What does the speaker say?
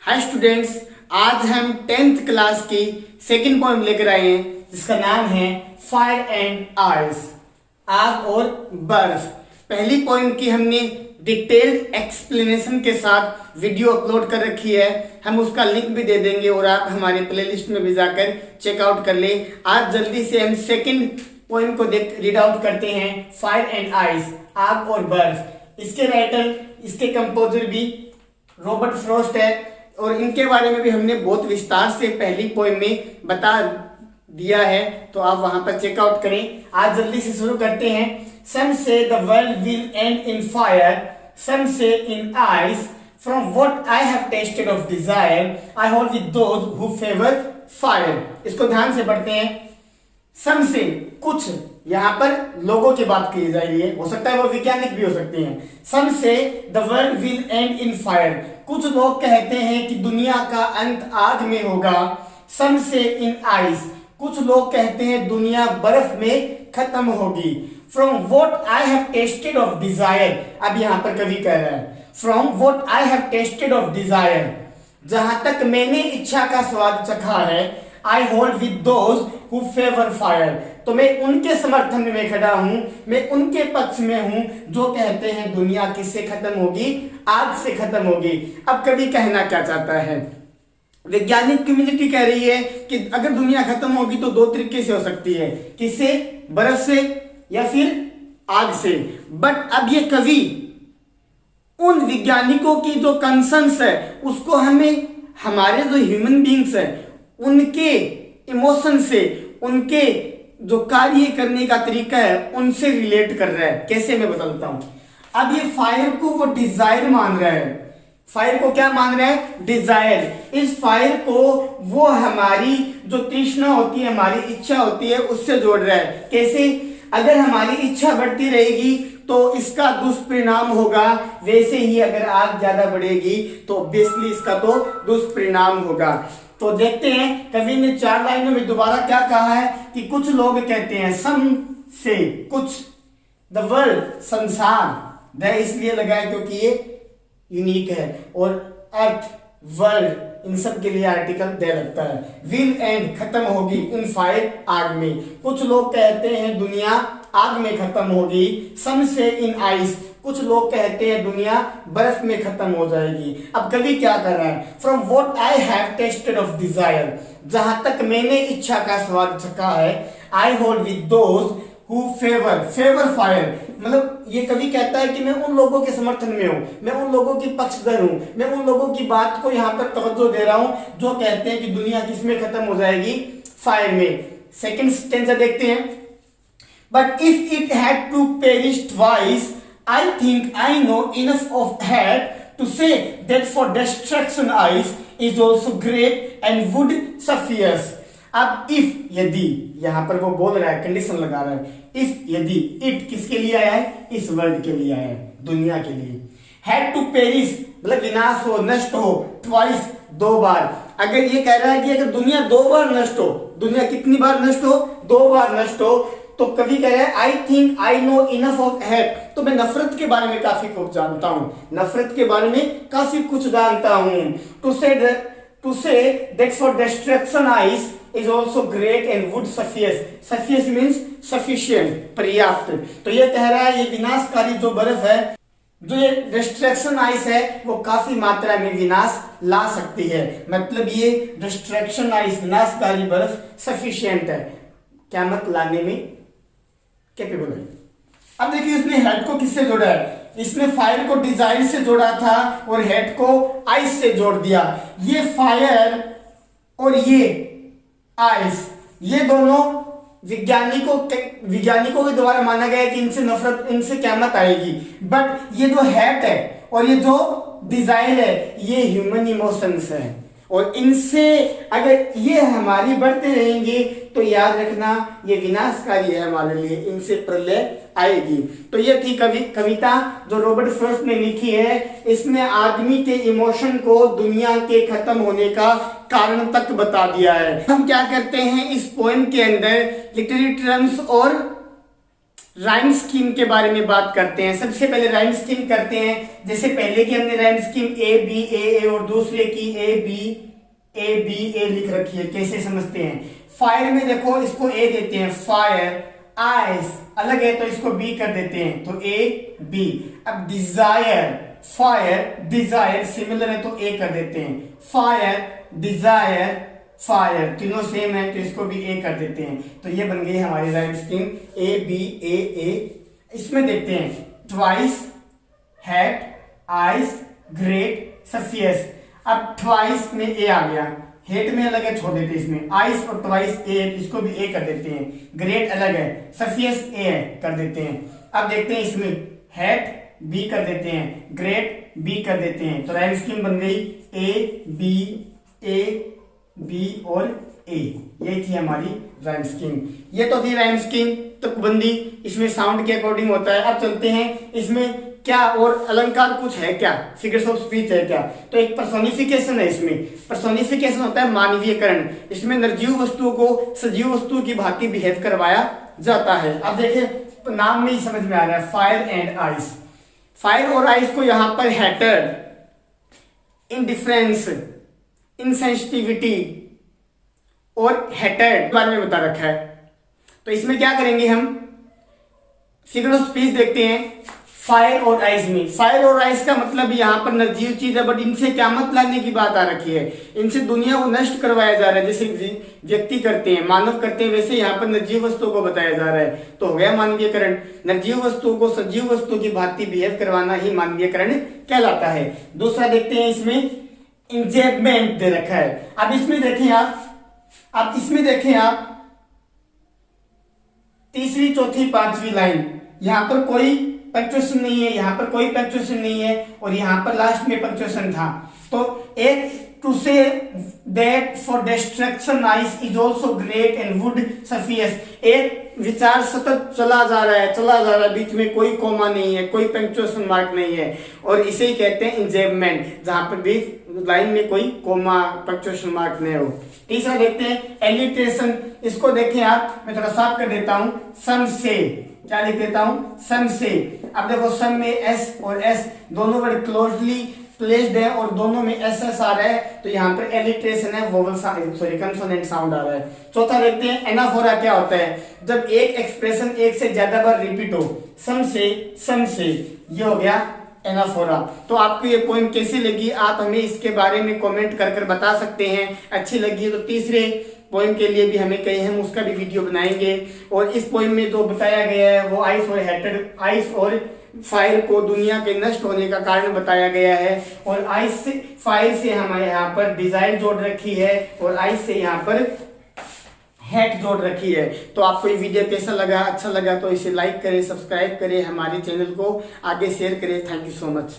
Hi students, आज हम 10th class की सेकंड पोएम लेकर आए हैं जिसका नाम है फायर एंड आइस, आग और बर्फ। पहली पोएम की हमने डिटेल्ड एक्सप्लेनेशन के साथ वीडियो अपलोड कर रखी है, हम उसका लिंक भी दे देंगे और आप हमारे प्लेलिस्ट में भी जाकर चेकआउट कर लें। आज जल्दी से हम सेकंड पोएम को रीड आउट करते हैं, फायर एंड आइस, आग और बर्फ। इसके राइटर, इसके कंपोजर भी रॉबर्ट फ्रॉस्ट है और इनके बारे में भी हमने बहुत विस्तार से पहली पोएम में बता दिया है, तो आप वहां पर चेकआउट करें। आज जल्दी से शुरू करते हैं। Some say the world will end in fire, some say in ice. From what I have tasted of desire, I hold with those who favor fire. इसको ध्यान से पढ़ते हैं। Some say, कुछ, यहाँ पर लोगों की बात की जा रही है, हो सकता है वो वैज्ञानिक भी हो सकते हैं। Some say the world will end in fire. कुछ लोग कहते हैं कि दुनिया का अंत आग में होगा। Some say in ice. कुछ लोग कहते हैं दुनिया बर्फ में खत्म होगी। From what I have tasted of desire. अब यहाँ पर कवि कह रहा है From what I have tasted of desire. जहां तक मैंने इच्छा का स्वाद चखा है, I hold with those who favor fire. तो मैं उनके समर्थन में खड़ा हूं, मैं उनके पक्ष में हूं जो कहते हैं दुनिया किससे खत्म होगी, आग से खत्म होगी। अब कवि कहना क्या चाहता है? वैज्ञानिक कम्युनिटी कह रही है कि अगर दुनिया खत्म होगी तो दो तरीके से हो सकती है, किससे? बर्फ से या फिर आग से। बट अब ये कवि उन वैज्ञानिकों की जो कंसर्न्स है उसको हमें हमारे जो ह्यूमन बींग्स है उनके इमोशन से, उनके जो कार्य करने का तरीका है उनसे रिलेट कर रहा है। कैसे, मैं बताता हूं। अब ये फायर को वो डिजायर मान रहा है। फायर को क्या मान रहा है? डिजायर। इस फायर को वो हमारी जो तृष्णा होती है, हमारी इच्छा होती है, उससे जोड़ रहा है। कैसे? अगर हमारी इच्छा बढ़ती रहेगी तो इसका दुष्परिणाम होगा, वैसे ही अगर आग ज्यादा बढ़ेगी तो ऑब्वियसली इसका तो दुष्परिणाम होगा। तो देखते हैं कवि ने 4 लाइनों में दोबारा क्या कहा है कि कुछ लोग कहते हैं, सम से, कुछ, द वर्ल्ड, संसार, द इसलिए लगाए क्योंकि ये यूनिक है, और अर्थ, वर्ल्ड, इन सब के लिए आर्टिकल दे लगता है। विल एंड, खत्म होगी, इन फायर, आग में। कुछ लोग कहते हैं दुनिया आग में खत्म होगी। सम से इन आइस, कुछ लोग कहते हैं दुनिया बर्फ में खत्म हो जाएगी। अब कवि क्या कर रहा है? From what I have tested of desire, जहां तक मैंने इच्छा का स्वाद चखा है, I hold with those who favour fire. मतलब ये कवि कहता है कि मैं उन लोगों के समर्थन में हूं, मैं उन लोगों की पक्षधर हूं, मैं उन लोगों की बात को यहां पर तवज्जो दे रहा हूं जो कहते हैं कि दुनिया किसमें खत्म हो जाएगी, फायर में। सेकंड स्टेंजा देखते हैं। But if it had to perish twice, I think I know enough of head to say that for destruction ice is also great and would suffice. अब if, यदि, यहां पर वो बोल रहा है, कंडीशन लगा रहा है। if, यदि, it किसके लिए आया है? इस वर्ल्ड के लिए आया है, दुनिया के लिए। had to perish मतलब विनाश हो, नष्ट हो, twice, 2 बार। अगर ये कह रहा है कि अगर दुनिया 2 बार नष्ट हो, दुनिया कितनी बार नष्ट हो? 2 बार नष्ट हो, तो कवि कह रहा है I think I know enough of hate. तो मैं नफरत के बारे में काफी कुछ जानता हूं, नफरत के बारे में काफी कुछ जानता हूं। To say that for destruction ice is also great and would suffice. Suffice means sufficient, पर्याप्त। तो ये कह रहा है ये विनाशकारी जो बर्फ है, जो ये डिस्ट्रक्शन आइस है, वो काफी मात्रा में विनाश ला सकती है। मतलब ये डिस्ट्रक्शन आइस, विनाशकारी बर्फ सफिशिएंट है, क़यामत लाने में कैपेबल है। अब देखिए इसने हेड को किससे जोड़ा है? इसने फायर को डिजायर से जोड़ा था और हेड को आइस से जोड़ दिया। ये फायर और ये आइस, ये दोनों वैज्ञानिकों के द्वारा माना गया है कि इनसे नफरत, इनसे क़यामत आएगी। बट ये जो हेड है और ये जो डिजायर है, ये ह्यूमन इमोशंस है, और इनसे अगर ये हमारी बढ़ते रहेंगे तो याद रखना ये विनाशकारी है हमारे लिए, इनसे प्रलय आएगी। तो ये थी कविता जो रॉबर्ट फ्रॉस्ट ने लिखी है। इसने आदमी के इमोशन को दुनिया के खत्म होने का कारण तक बता दिया है। हम क्या करते हैं इस पोएम के अंदर लिटरेरी टर्म्स और राइम स्कीम के बारे में बात करते हैं। सबसे पहले राइम स्कीम करते हैं। जैसे पहले की हमने राइम स्कीम ए बी ए और दूसरे की ए बी ए लिख रखी है, कैसे समझते हैं। फायर में देखो इसको ए देते हैं, फायर, आइस अलग है तो इसको बी कर देते हैं, तो ए बी। अब डिजायर, फायर डिजायर सिमिलर है तो ए कर देते हैं, फायर डिजायर फायर, तीनों सेम है तो इसको भी ए कर देते हैं। तो ये बन गई हमारी राइम स्कीम ए बी ए। इसमें देखते हैं ट्वाइस, हैट, आइस, ग्रेट, सफियस। अब ट्वाइस में ए आ गया, हेट में अलग है छोड़ देते हैं, इसमें आइस और ट्वाइस ए, इसको भी ए कर देते हैं। ग्रेट अलग है, सफियस ए है कर देते हैं। अब देखते हैं इसमें हैट बी कर देते हैं, ग्रेट बी कर देते हैं। तो राइम स्कीम बन गई ए बी और ए। ये थी हमारी राइम स्कीम। ये तो थी राइम स्कीम तुकबंदी, इसमें साउंड के अकॉर्डिंग होता है। अब चलते हैं इसमें क्या और अलंकार कुछ है क्या, फिगर्स ऑफ स्पीच है क्या। तो एक पर्सोनिफिकेशन है, इसमें पर्सोनिफिकेशन होता है मानवीयकरण। इसमें निर्जीव वस्तुओं को सजीव वस्तुओं की भांति बिहेव करवाया जाता है। अब देखिए नाम में ही समझ में आ रहा है, फायर एंड आइस। फायर और आइस को यहां पर हैटर्ड, इनडिफरेंस, इनसेंसिटिविटी और हैटर्ड के बारे में बता रखा है। तो इसमें क्या करेंगे हम, फिगर ऑफ स्पीच देखते हैं। फायर और आइस में, फायर और आइस का मतलब यहाँ पर निर्जीव चीज है, बट इनसे क्या मत लाने की बात आ रखी है, इनसे दुनिया को नष्ट करवाया जा रहा है। जैसे व्यक्ति करते हैं, मानव करते हैं, वैसे यहाँ पर निर्जीव वस्तुओं को बताया जा रहा है। तो हो गया मानवीयकरण। निर्जीव वस्तुओं को सजीव वस्तुओं की भांति बिहेव करवाना ही मानवीयकरण कहलाता है। दूसरा देखते हैं, इसमें इंजेबमेंट दे रखा है। अब इसमें देखें आप तीसरी, चौथी, पांचवी लाइन, यहाँ पर कोई पंक्चुएशन नहीं है, यहाँ पर कोई पंक्चुएशन नहीं है और यहाँ पर लास्ट में पंक्चुएशन था। तो एक to say that for destruction ice is also great and would suffice. एक विचार सतत चला जा रहा है, बीच में कोई कोमा नहीं है, कोई पंक्चुएशन मार्क नहीं है, और इसे ही कहते हैं इंजेबमेंट, जहां पर बीच लाइन में कोई कोमा पंक्चुएशन मार्क नहीं हो। तीसरा देखते हैं एलिट्रेशन। इसको देखें आप, मैं थोड़ा साफ कर देता हूं, सम से, क्या लिख देता हूं, सम से। अब देखो सम में एस और एस दोनों वर्ड क्लोजली प्लेस्ड है और दोनों में एस एस आ रहा है, तो यहाँ पर एलिट्रेशन है, वोवल सॉरी कंसोनेंट साउंड आ रहा है। चौथा देखते हैं एनाफोरा क्या होता है, जब एक एक्सप्रेशन एक से ज्यादा बार रिपीट हो, सम से, ये हो गया एनाफोरा। तो आपको ये पोएम कैसी लगी, आप हमें इसके बारे में कमेंट कर बता सकते हैं। अच्छी लगी तो तीसरे पोएम के लिए भी हमें कहीं हम उसका भी वीडियो बनाएंगे। और इस पोएम में जो बताया गया है वो आइस और फायर को दुनिया के नष्ट होने का कारण बताया गया है, और आइस से फायर से हमारे यहाँ पर डिजायर जोड़ रखी है और आइस से यहाँ पर हैट जोड़ रखी है। तो आपको ये वीडियो कैसा लगा, अच्छा लगा तो इसे लाइक करें, सब्सक्राइब करें, हमारे चैनल को आगे शेयर करें। Thank you so much.